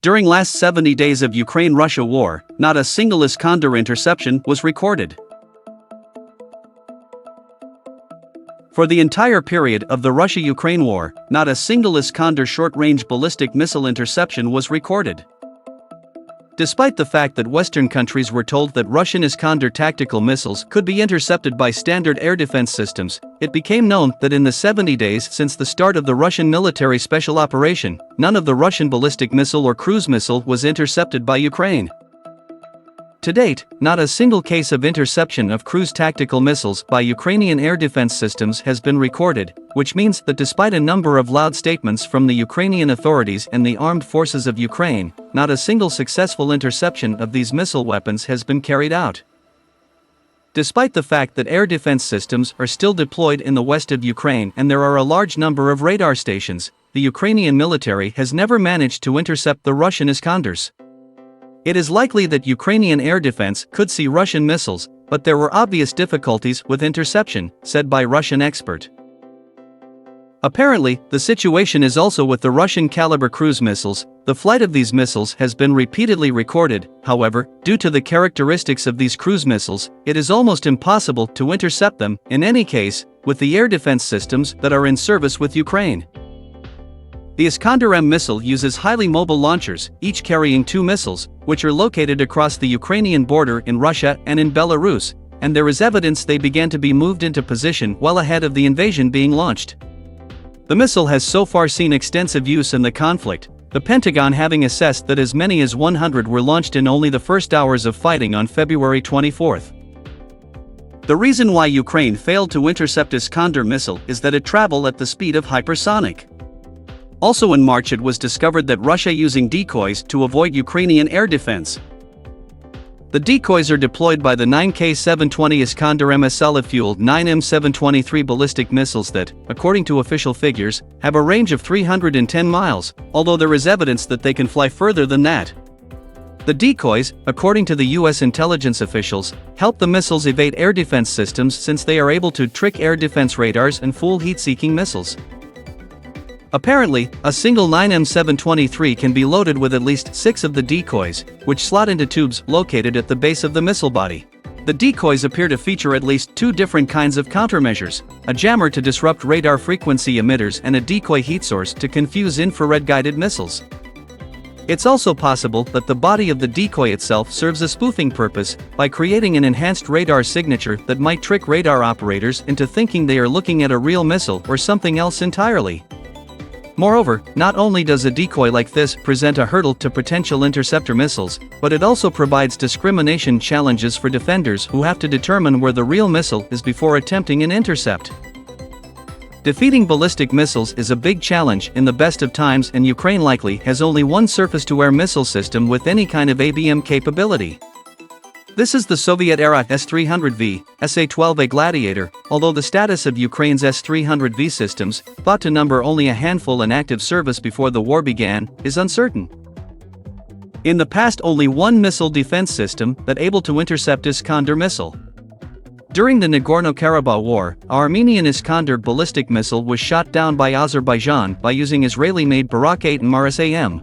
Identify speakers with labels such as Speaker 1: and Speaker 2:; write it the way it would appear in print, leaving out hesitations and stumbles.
Speaker 1: During last 70 days of Ukraine-Russia war, not a single Iskander interception was recorded. For the entire period of the Russia-Ukraine war, not a single Iskander short-range ballistic missile interception was recorded. Despite the fact that Western countries were told that Russian Iskander tactical missiles could be intercepted by standard air defense systems, it became known that in the 70 days since the start of the Russian military special operation, none of the Russian ballistic missile or cruise missile was intercepted by Ukraine. To date, not a single case of interception of cruise tactical missiles by Ukrainian air defense systems has been recorded, which means that despite a number of loud statements from the Ukrainian authorities and the armed forces of Ukraine, not a single successful interception of these missile weapons has been carried out. Despite the fact that air defense systems are still deployed in the west of Ukraine and there are a large number of radar stations, the Ukrainian military has never managed to intercept the Russian Iskanders. It is likely that Ukrainian air defense could see Russian missiles, but there were obvious difficulties with interception, said by Russian expert. Apparently, the situation is also with the Russian caliber cruise missiles. The flight of these missiles has been repeatedly recorded. However, due to the characteristics of these cruise missiles, it is almost impossible to intercept them, in any case, with the air defense systems that are in service with Ukraine. The Iskander M missile uses highly mobile launchers, each carrying 2 missiles, which are located across the Ukrainian border in Russia and in Belarus, and there is evidence they began to be moved into position well ahead of the invasion being launched. The missile has so far seen extensive use in the conflict, the Pentagon having assessed that as many as 100 were launched in only the first hours of fighting on February 24. The reason why Ukraine failed to intercept Iskander missile is that it traveled at the speed of hypersonic. Also in March it was discovered that Russia using decoys to avoid Ukrainian air defense. The decoys are deployed by the 9K-720 Iskander MSL-fueled 9M723 ballistic missiles that, according to official figures, have a range of 310 miles, although there is evidence that they can fly further than that. The decoys, according to the US intelligence officials, help the missiles evade air defense systems since they are able to trick air defense radars and fool heat-seeking missiles. Apparently, a single 9M723 can be loaded with at least 6 of the decoys, which slot into tubes located at the base of the missile body. The decoys appear to feature at least 2 different kinds of countermeasures: a jammer to disrupt radar frequency emitters and a decoy heat source to confuse infrared-guided missiles. It's also possible that the body of the decoy itself serves a spoofing purpose, by creating an enhanced radar signature that might trick radar operators into thinking they are looking at a real missile or something else entirely. Moreover, not only does a decoy like this present a hurdle to potential interceptor missiles, but it also provides discrimination challenges for defenders who have to determine where the real missile is before attempting an intercept. Defeating ballistic missiles is a big challenge in the best of times, and Ukraine likely has only one surface-to-air missile system with any kind of ABM capability. This is the Soviet-era S-300V, SA-12A Gladiator, although the status of Ukraine's S-300V systems, thought to number only a handful in active service before the war began, is uncertain. In the past, only one missile defense system that able to intercept Iskander missile. During the Nagorno-Karabakh War, our Armenian Iskander ballistic missile was shot down by Azerbaijan by using Israeli-made Barak 8 and Maris AM.